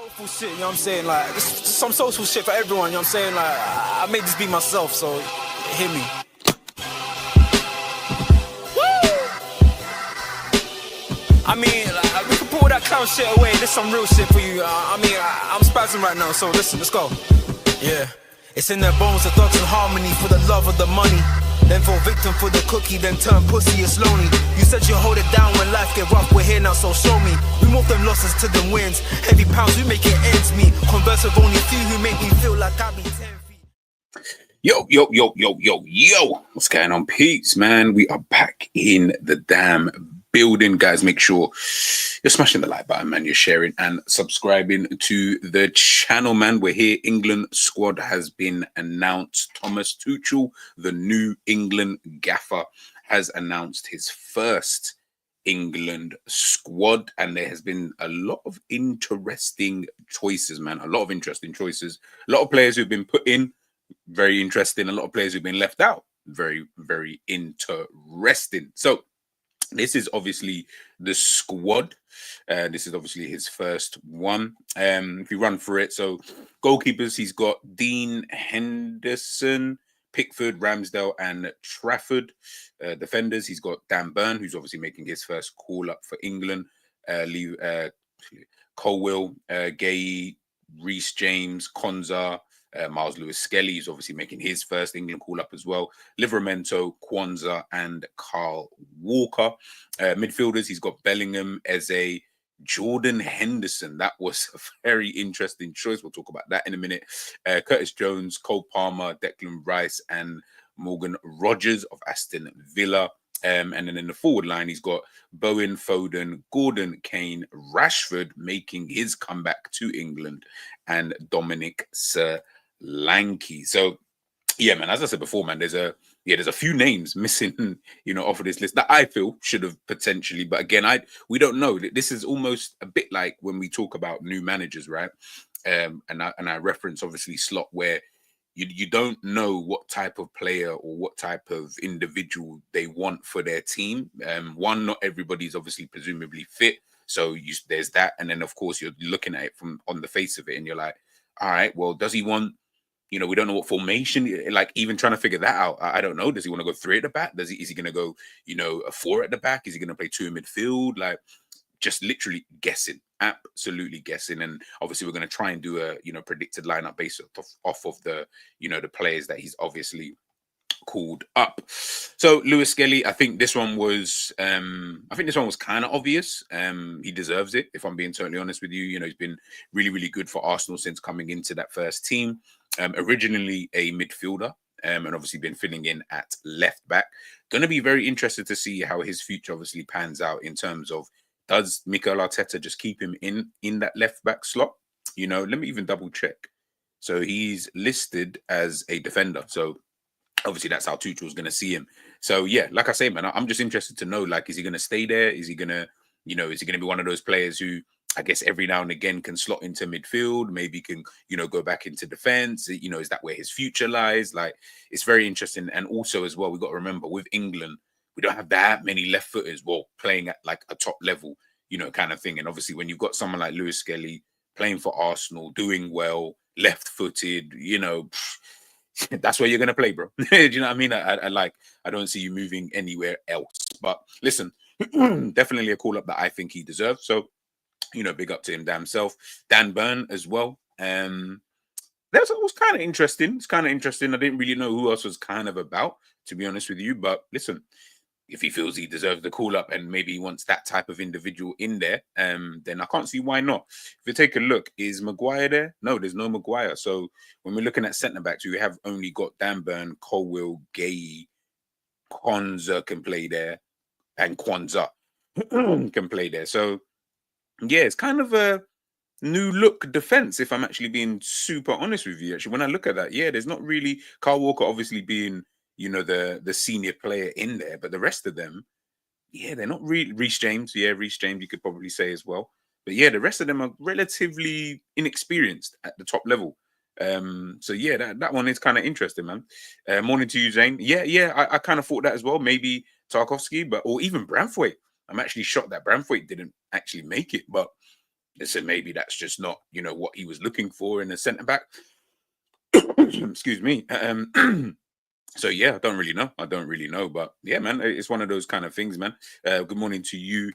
Soulful shit, you know what I'm saying? Like, just some soulful shit for everyone, you know what I'm saying? Like, I made this be myself, so hear me. I mean, like, we can put all that clown shit away. There's some real shit for you. I'm spazzing right now, so listen, let's go. Yeah. It's in their bones, the thugs in harmony for the love of the money. Then fall victim for the cookie, then turn pussy, it's lonely. You said you hold it down when life get rough, we're here now, so show me. We move them losses to them wins. Heavy pounds, we make it ends meet. Converse with only few who make me feel like I be 10 feet. Yo. What's going on, peeps, man? We are back in the damn building, guys. Make sure you're smashing the like button, man. You're sharing and subscribing to the channel, man. We're here. England squad has been announced. Thomas Tuchel, the new England gaffer, has announced his first England squad, and there has been a lot of interesting choices, man. A lot of interesting choices. A lot of players who've been put in, very interesting. A lot of players who've been left out, very, very interesting. So this is obviously the squad. This is obviously his first one. If you run through it, so goalkeepers, he's got Dean Henderson, Pickford, Ramsdale, and Trafford. Defenders, he's got Dan Burn, who's obviously making his first call up for England. Colwill, Gay, Reece James, Konza, Miles Lewis Skelly, who's obviously making his first England call up as well. Livramento, Kwanzaa, and Carl Walker. Midfielders, he's got Bellingham, Eze, Jordan Henderson. That was a very interesting choice. We'll talk about that in a minute. Curtis Jones, Cole Palmer, Declan Rice, and Morgan Rogers of Aston Villa. And then in the forward line, he's got Bowen, Foden, Gordon, Kane, Rashford making his comeback to England, and Dominic Solanke. So yeah, man, as I said before, man, there's a few names missing, off of this list that I feel should have potentially, but again, we don't know. This is almost a bit like when we talk about new managers, right? And I reference obviously Slot, where you don't know what type of player or what type of individual they want for their team. One, not everybody's obviously presumably fit, so there's that, and then of course you're looking at it from on the face of it, and you're like, all right, well, does he want? We don't know what formation, like even trying to figure that out. I don't know. Does he want to go 3 at the back? Is he going to go, a 4 at the back? Is he going to play 2 in midfield? Like, just literally guessing, absolutely guessing. And obviously we're going to try and do a, predicted lineup based off of the, the players that he's obviously called up. So Lewis Skelly, I think this one was kind of obvious. He deserves it, if I'm being totally honest with you. He's been really, really good for Arsenal since coming into that first team. Originally a midfielder, and obviously been filling in at left back. Going to be very interested to see how his future obviously pans out in terms of, does Mikel Arteta just keep him in that left back slot? Let me even double check. So he's listed as a defender. So obviously that's how Tuchel's going to see him. So yeah, like I say, man, I'm just interested to know, like, is he going to stay there? Is he going to, is he going to be one of those players who, I guess, every now and again can slot into midfield, maybe can, go back into defense? Is that where his future lies? Like, it's very interesting. And also as well, we've got to remember, with England, we don't have that many left footers, playing at like a top level, kind of thing. And obviously when you've got someone like Lewis Skelly playing for Arsenal, doing well, left footed, that's where you're going to play, bro. Do you know what I mean? I don't see you moving anywhere else. But listen, definitely a call up that I think he deserves. So, big up to him damn self. Dan Burn as well. That was kind of interesting. It's kind of interesting. I didn't really know who else was kind of about, to be honest with you. But listen, if he feels he deserves the call up and maybe he wants that type of individual in there, then I can't see why not. If you take a look, is Maguire there? No, there's no Maguire. So when we're looking at centre backs, we have only got Dan Burn, Colwill, Gay, Konza can play there, and Kwanzaa can play there. So yeah, it's kind of a new look defense, if I'm actually being super honest with you. Actually, when I look at that, yeah, there's not really Carl Walker obviously being, the senior player in there, but the rest of them, yeah, they're not really. Reece James, you could probably say as well. But yeah, the rest of them are relatively inexperienced at the top level. So yeah, that one is kind of interesting, man. Morning to you, Zane. Yeah, I kind of thought that as well. Maybe Tarkowski, or even Branthwaite. I'm actually shocked that Branthwaite didn't actually make it, but listen, maybe that's just not, what he was looking for in a centre back. Excuse me. So yeah, I don't really know. But yeah, man, it's one of those kind of things, man. Good morning to you,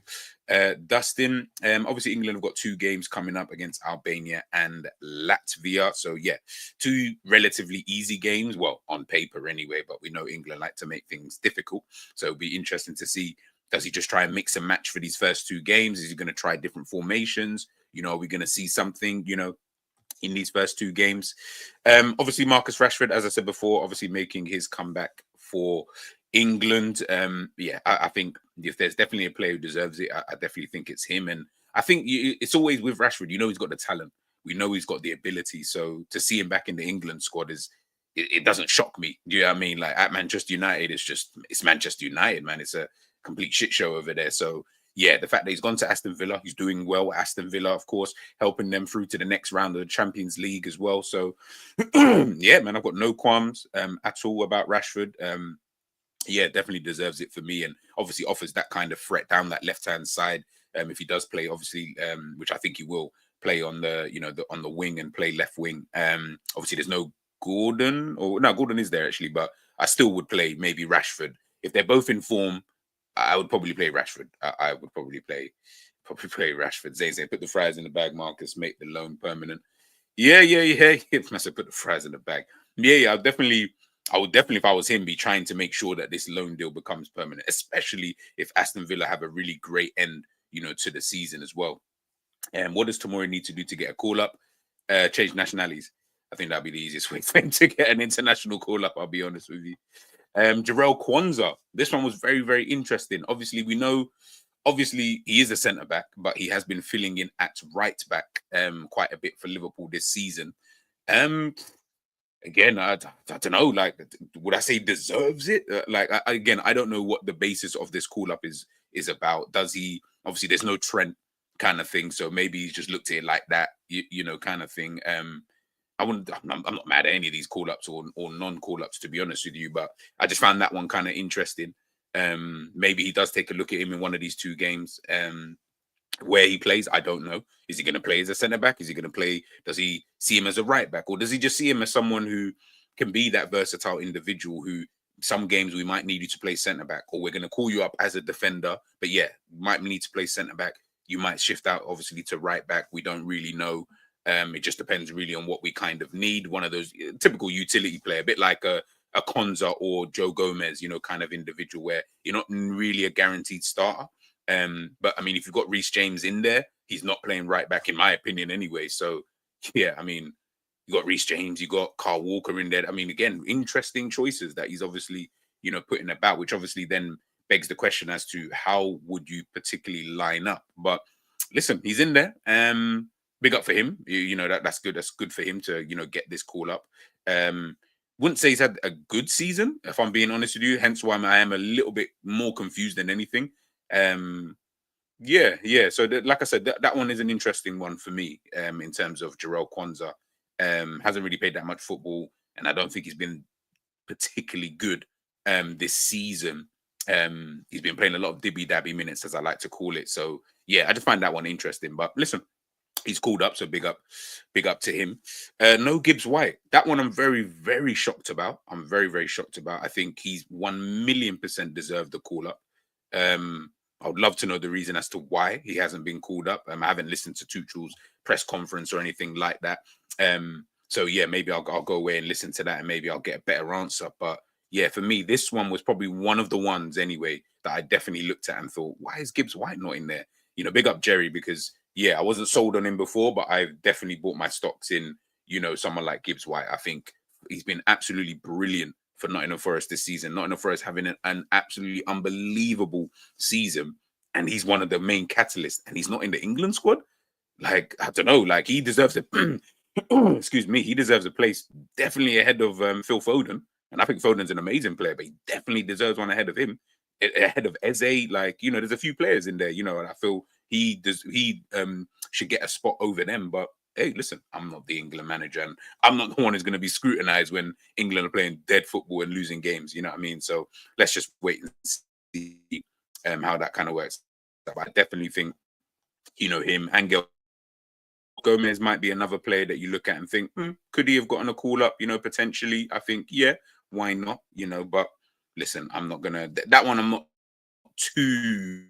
Dustin. Obviously, England have got 2 games coming up against Albania and Latvia. So yeah, 2 relatively easy games. Well, on paper anyway, but we know England like to make things difficult. So it'll be interesting to see. Does he just try and mix and match for these first 2 games? Is he going to try different formations? Are we going to see something? In these first 2 games. Obviously, Marcus Rashford, as I said before, obviously making his comeback for England. Yeah, I think if there's definitely a player who deserves it, I definitely think it's him. And I think it's always with Rashford, he's got the talent. We know he's got the ability. So to see him back in the England squad it doesn't shock me. Do you know what I mean? Like at Manchester United, it's Manchester United, man. It's a complete shit show over there. So yeah, the fact that he's gone to Aston Villa, he's doing well. Aston Villa, of course, helping them through to the next round of the Champions League as well. So, yeah, man, I've got no qualms at all about Rashford. Yeah, definitely deserves it for me, and obviously offers that kind of threat down that left-hand side. If he does play, obviously, which I think he will play on the, on the wing and play left wing. Obviously, there's no Gordon, or no, Gordon is there actually, but I still would play maybe Rashford if they're both in form. I would probably play Rashford. I would probably play Rashford. Zay saying, put the fries in the bag, Marcus, make the loan permanent. Yeah. Must have put the fries in the bag. Yeah. I would definitely, if I was him, be trying to make sure that this loan deal becomes permanent, especially if Aston Villa have a really great end, to the season as well. And what does Tomori need to do to get a call up? Change nationalities. I think that'd be the easiest way for him to get an international call up. I'll be honest with you. 𝐒𝐔𝐁𝐒. This one was very, very interesting. Obviously, we know, he is a centre back, but he has been filling in at right back quite a bit for Liverpool this season. Again, I don't know. Like, would I say deserves it? I don't know what the basis of this call up is about. Does he? Obviously, there's no Trent kind of thing, so maybe he's just looked at it like that, kind of thing. I'm not mad at any of these call-ups or non-call-ups, to be honest with you, but I just found that one kind of interesting. Maybe he does take a look at him in one of these 2 games. Where he plays, I don't know. Is he going to play as a centre-back? Is he going to play? Does he see him as a right-back? Or does he just see him as someone who can be that versatile individual who some games we might need you to play centre-back, or we're going to call you up as a defender, but yeah, might need to play centre-back. You might shift out, obviously, to right-back. We don't really know. It just depends really on what we kind of need. One of those typical utility player, a bit like a 𝐒𝐁𝐒 or Joe Gomez, kind of individual where you're not really a guaranteed starter. But I mean, if you've got Reece James in there, he's not playing right back, in my opinion, anyway. So yeah, I mean, you got Reece James, you got Kyle Walker in there. I mean, again, interesting choices that he's obviously, putting about, which obviously then begs the question as to how would you particularly line up. But listen, he's in there. Big up for him. That's good. That's good for him to, get this call up. Wouldn't say he's had a good season, if I'm being honest with you. Hence why I am a little bit more confused than anything. Yeah. So like I said, that one is an interesting one for me. In terms of 𝐒𝐿. Hasn't really played that much football, and I don't think he's been particularly good this season. He's been playing a lot of dibby-dabby minutes, as I like to call it. So yeah, I just find that one interesting. But listen, he's called up, so big up to him. No Gibbs White. That one I'm very, very shocked about. I'm very, very shocked about. I think he's 1,000,000% deserved the call up. I would love to know the reason as to why he hasn't been called up. I haven't listened to Tuchel's press conference or anything like that. So yeah, maybe I'll go away and listen to that, and maybe I'll get a better answer. But yeah, for me, this one was probably one of the ones anyway that I definitely looked at and thought, why is Gibbs White not in there? Big up Jerry, because yeah, I wasn't sold on him before, but I've definitely bought my stocks in, someone like Gibbs White. I think he's been absolutely brilliant for Nottingham Forest this season. Nottingham Forest having an absolutely unbelievable season, and he's one of the main catalysts, and he's not in the England squad. Like, I don't know, like he deserves a excuse me, he deserves a place definitely ahead of Phil Foden. And I think Foden's an amazing player, but he definitely deserves one ahead of him, ahead of Eze. Like, there's a few players in there, and I feel he should get a spot over them. But hey, listen, I'm not the England manager, and I'm not the one who's going to be scrutinized when England are playing dead football and losing games. You know what I mean? So let's just wait and see how that kind of works. But I definitely think, him and Gomez might be another player that you look at and think, could he have gotten a call up? You know, potentially. I think, yeah, why not? You know, but listen, I'm not gonna that one. I'm not too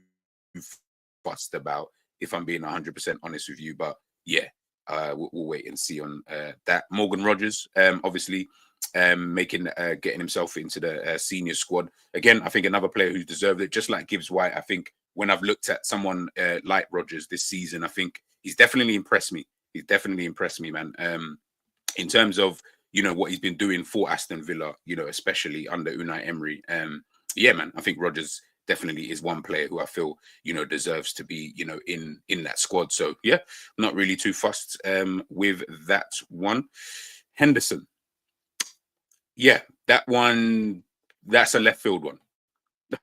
fussed about, if I'm being 100% honest with you. But yeah, we'll wait and see on that. Morgan Rogers, obviously, getting himself into the senior squad again. I think another player who deserved it, just like Gibbs White. I think when I've looked at someone like Rogers this season, I think he's definitely impressed me. He's definitely impressed me, man. In terms of, you know, what he's been doing for Aston Villa, you know, especially under Unai Emery. Yeah, man, I think Rogers definitely is one player who I feel, you know, deserves to be, you know, in that squad. So yeah, not really too fussed with that one. Henderson. Yeah, that one, that's a left field one.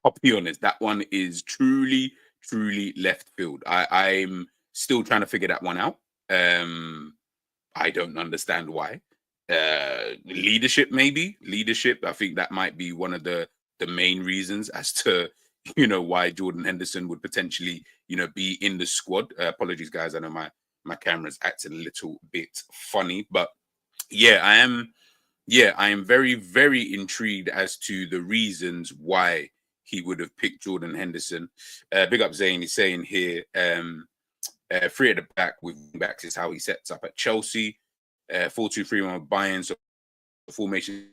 I'll be honest, that one is truly, truly left field. I'm still trying to figure that one out. I don't understand why. Leadership, maybe. Leadership. I think that might be one of the main reasons as to, you know, why Jordan Henderson would potentially, you know, be in the squad. Apologies, guys. I know my camera's acting a little bit funny, but yeah, I am. Yeah, I am very, very intrigued as to the reasons why he would have picked Jordan Henderson. Big up Zane. He's saying here, three at the back with backs is how he sets up at Chelsea. 4-2-3-1 Bayern. So formation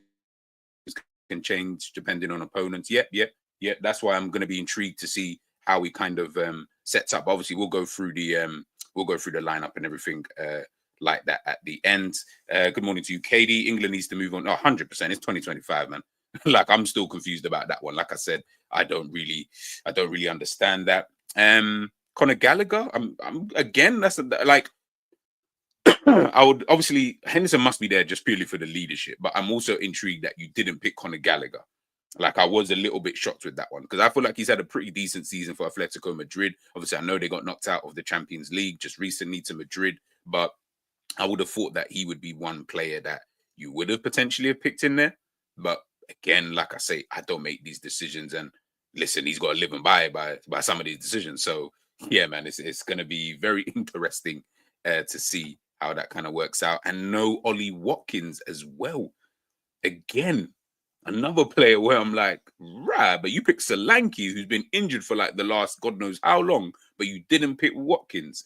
can change depending on opponents. Yep. That's why I'm going to be intrigued to see how he kind of sets up. Obviously, we'll go through the lineup and everything like that at the end. Good morning to you, KD. England needs to move on. 100%. It's 2025, man. Like, I'm still confused about that one. Like I said, I don't really understand that. Conor Gallagher. I'm again. That's like. I would obviously Henderson must be there just purely for the leadership, but I'm also intrigued that you didn't pick Conor Gallagher. Like, I was a little bit shocked with that one because I feel like he's had a pretty decent season for Atletico Madrid. Obviously, I know they got knocked out of the Champions League just recently to Madrid, but I would have thought that he would be one player that you would have potentially have picked in there. But again, like I say, I don't make these decisions, and listen, he's got to live and by some of these decisions. So yeah, man, it's going to be very interesting to see how that kind of works out. And no Ollie Watkins as well. Again, another player where I'm like, right, but you picked Solanke, who's been injured for like the last God knows how long, but you didn't pick Watkins.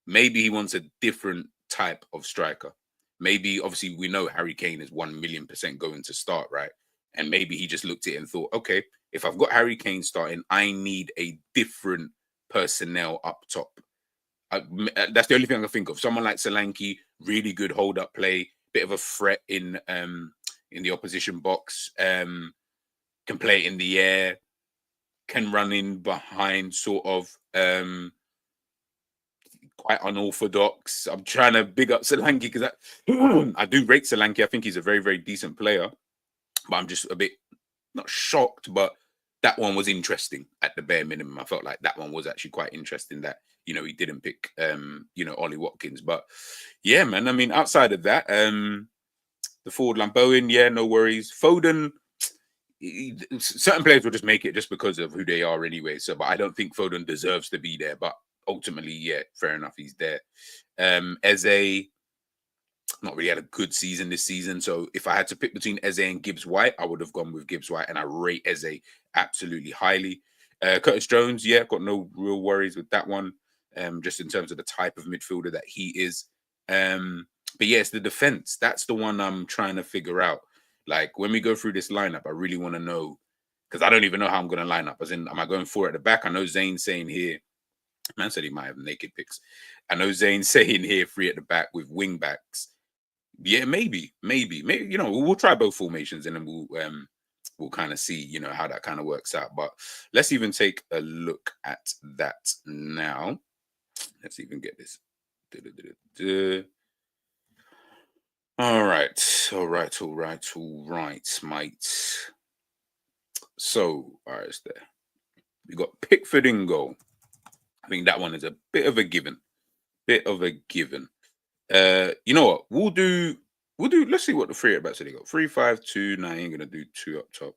Maybe he wants a different type of striker. Maybe, obviously, we know Harry Kane is 1,000,000% going to start, right? And maybe he just looked at it and thought, okay, if I've got Harry Kane starting, I need a different personnel up top. That's the only thing I can think of. Someone like Solanke, really good hold-up play, bit of a threat in the opposition box, can play in the air, can run in behind, sort of quite unorthodox. I'm trying to big up Solanke because I do rate Solanke. I think he's a very, very decent player, but I'm just a bit not shocked, but that one was interesting at the bare minimum. I felt like that one was actually quite interesting that, you know, he didn't pick, you know, Ollie Watkins. But yeah, man, I mean, outside of that, the forward line, Bowen, yeah, no worries. Foden, certain players will just make it just because of who they are anyway. So, but I don't think Foden deserves to be there. But ultimately, yeah, fair enough, he's there. Eze, not really had a good season this season. So if I had to pick between Eze and Gibbs White, I would have gone with Gibbs White, and I rate Eze absolutely highly. Curtis Jones, yeah, got no real worries with that one, just in terms of the type of midfielder that he is. But yeah, it's the defense. That's the one I'm trying to figure out. Like, when we go through this lineup, I really want to know, because I don't even know how I'm going to line up. As in, am I going 4 at the back? I know Zane's saying here, man said he might have naked picks. I know Zane's saying here 3 at the back with wing backs. Yeah, maybe. You know, we'll try both formations, and then we'll kind of see, you know, how that kind of works out. But let's even take a look at that now. Let's even get this. All right, mate. So, all right, it's there. We got Pickford in goal. I think that one is a bit of a given. You know what? We'll do. Let's see what the 3 at backs they got. 3-5-2. Nah, he ain't gonna do 2 up top.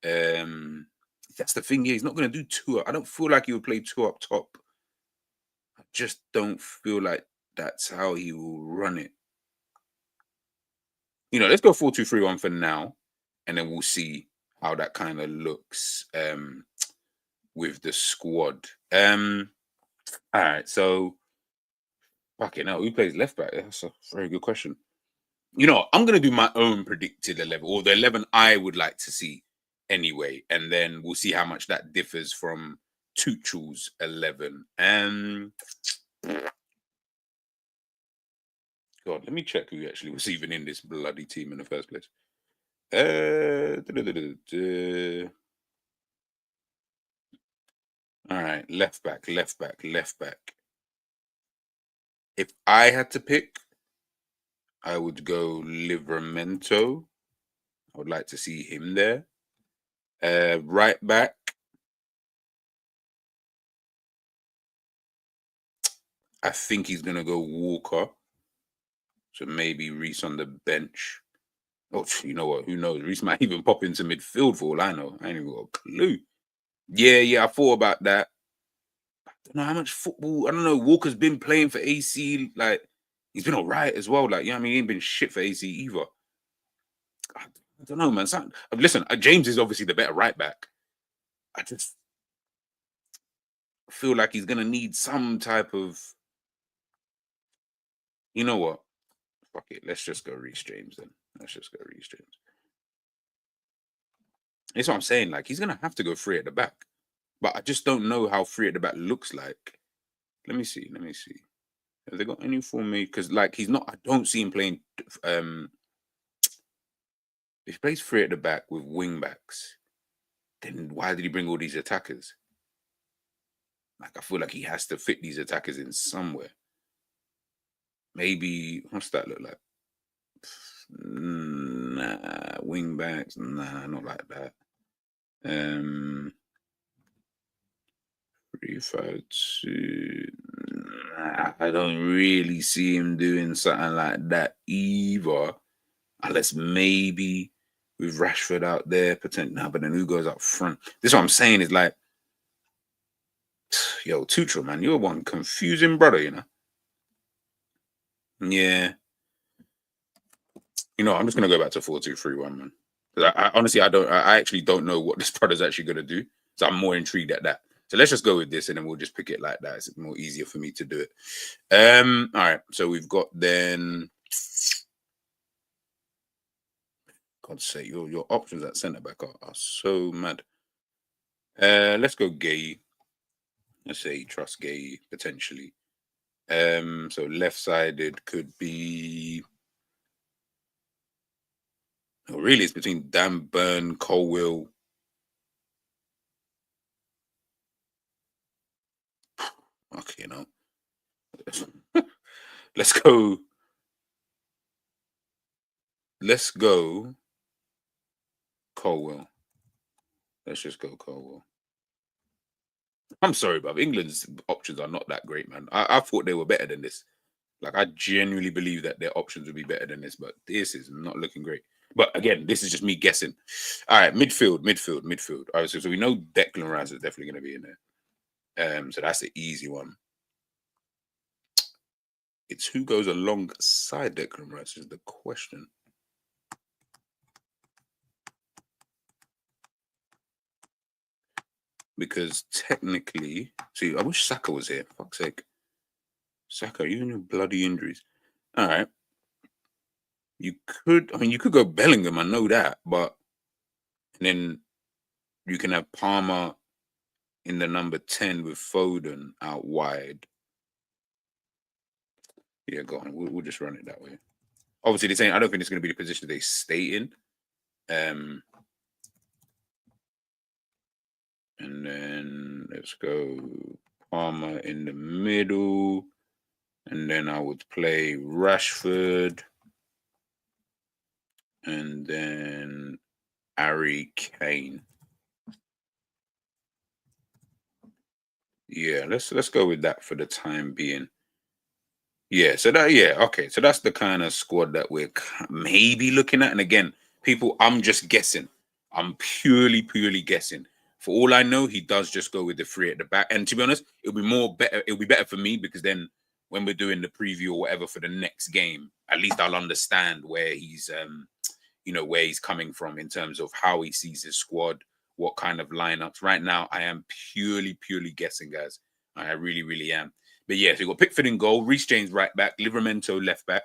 That's the thing. Yeah, he's not gonna do 2 up. I don't feel like he would play 2 up top. I just don't feel like that's how he will run it. You know, let's go 4-2-3-1 for now, and then we'll see how that kind of looks with the squad. All right, so fucking hell, who plays left back? That's a very good question. You know, I'm gonna do my own predicted 11, or the 11 I would like to see anyway, and then we'll see how much that differs from Tuchel's 11. God, let me check who actually was even in this bloody team in the first place. All right, left back. If I had to pick, I would go Livramento. I would like to see him there. Right back, I think he's gonna go Walker. So maybe Reece on the bench. Oh, you know what? Who knows? Reece might even pop into midfield for all I know. I ain't even got a clue. Yeah, I thought about that. I don't know how much football. I don't know. Walker's been playing for AC. Like, he's been all right as well. Like, yeah, I mean, he ain't been shit for AC either. I don't know, man. Listen, James is obviously the better right back. I just feel like he's gonna need some type of. You know what? Fuck it. Let's just go Reece James then. That's what I'm saying. Like, he's gonna have to go free at the back, but I just don't know how free at the back looks like. Let me see. Have they got any for me? Because like he's not. I don't see him playing. If he plays free at the back with wing backs, then why did he bring all these attackers? Like, I feel like he has to fit these attackers in somewhere. Maybe what's that look like? Nah, wing backs. Nah, not like that. 3-5-2. Nah, I don't really see him doing something like that either, unless maybe with Rashford out there, potentially. Nah, but then who goes up front? This is what I'm saying is like, yo, Tuchel, man, you're one confusing brother, you know. Yeah. You know, I'm just gonna go back to 4-2-3-1, man. I honestly, I actually don't know what this brother's actually gonna do. So I'm more intrigued at that. So let's just go with this, and then we'll just pick it like that. It's more easier for me to do it. All right. So we've got then. God's sake, your options at centre back are so mad. Let's go 𝐒𝐃. Let's say trust 𝐒𝐃 potentially. So left-sided could be. Oh, really, it's between Dan Burn, Colwill. Okay, you know. Let's go. Colwill. Let's just go Colwill. I'm sorry, but England's options are not that great, man. I thought they were better than this. Like, I genuinely believe that their options would be better than this, but this is not looking great. But again, this is just me guessing. All right, midfield. All right, so we know Declan Rice is definitely going to be in there. So that's the easy one. It's who goes alongside Declan Rice is the question. Because technically, see, I wish Saka was here. Fuck's sake. Saka, you and your bloody injuries. All right. You could go Bellingham, I know that, but then you can have Palmer in the number 10 with Foden out wide. Yeah, go on. We'll just run it that way. Obviously, they're saying I don't think it's going to be the position they stay in. And then let's go Palmer in the middle. And then I would play Rashford. And then Harry Kane. Yeah, let's go with that for the time being. Yeah, so okay. So that's the kind of squad that we're maybe looking at. And again, people, I'm just guessing. I'm purely guessing. For all I know, he does just go with the three at the back. And to be honest, it'll be better for me because then when we're doing the preview or whatever for the next game, at least I'll understand where he's, you know, where he's coming from in terms of how he sees his squad, what kind of lineups. Right now, I am purely guessing, guys. I really, really am. But yeah, so we've got Pickford in goal, Reece James right back, Livramento left back,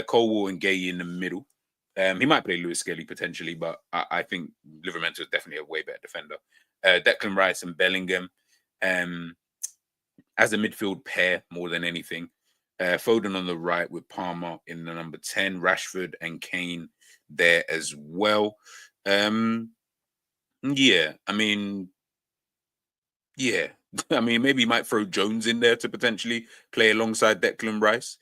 Colwill and Gueye in the middle. He might play Lewis Skelly potentially, but I think Livramento is definitely a way better defender. Declan Rice and Bellingham as a midfield pair more than anything. Foden on the right with Palmer in the number 10, Rashford and Kane there as well. Yeah, I mean, maybe you might throw Jones in there to potentially play alongside Declan Rice,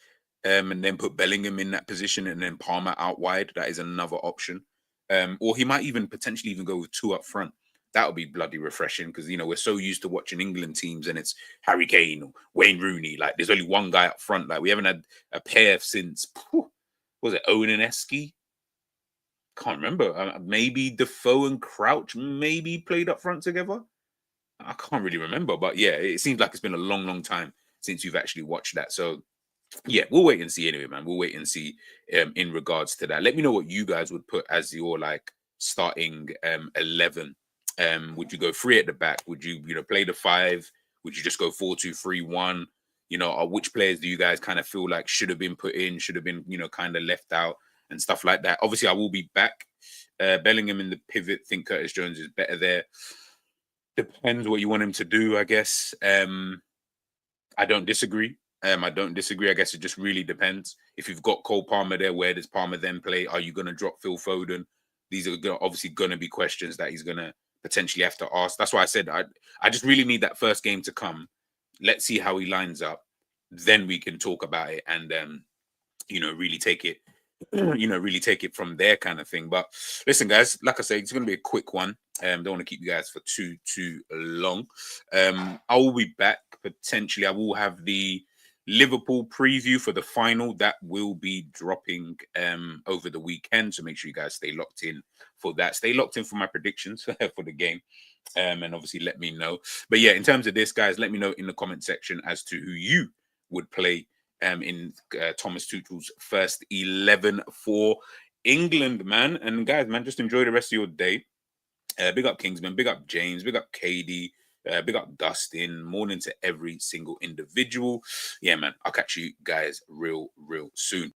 and then put Bellingham in that position and then Palmer out wide. That is another option. Or he might even potentially even go with 2 up front. That would be bloody refreshing because, you know, we're so used to watching England teams and it's Harry Kane or Wayne Rooney. Like, there's only one guy up front. Like, we haven't had a pair since, was it Owen and Esky? Can't remember. Maybe Defoe and Crouch maybe played up front together. I can't really remember. But yeah, it seems like it's been a long time since you've actually watched that. So yeah, we'll wait and see anyway, man. We'll wait and see in regards to that. Let me know what you guys would put as your like starting 11. Would you go 3 at the back? Would you, you know, play the 5? Would you just go 4-2-3-1? You know, or which players do you guys kind of feel like should have been put in, should have been, you know, kind of left out and stuff like that? Obviously, I will be back. Bellingham in the pivot. Think Curtis Jones is better there. Depends what you want him to do, I guess. I don't disagree. I don't disagree. I guess it just really depends. If you've got Cole Palmer there, where does Palmer then play? Are you going to drop Phil Foden? These are obviously going to be questions that he's going to potentially have to ask. That's why I said I just really need that first game to come. Let's see how he lines up. Then we can talk about it and, you know, really take it, you know, really take it from there kind of thing. But listen, guys, like I said, it's going to be a quick one. Don't want to keep you guys for too long. I will be back potentially. I will have the Liverpool preview for the final that will be dropping over the weekend. So make sure you guys stay locked in for that. Stay locked in for my predictions for the game. And obviously let me know. But yeah, in terms of this, guys, let me know in the comment section as to who you would play in Thomas Tuchel's first 11 for England, man. And guys, man, just enjoy the rest of your day. Big up Kingsman, big up James, big up KD, big up Dustin. Morning to every single individual. Yeah, man, I'll catch you guys real soon.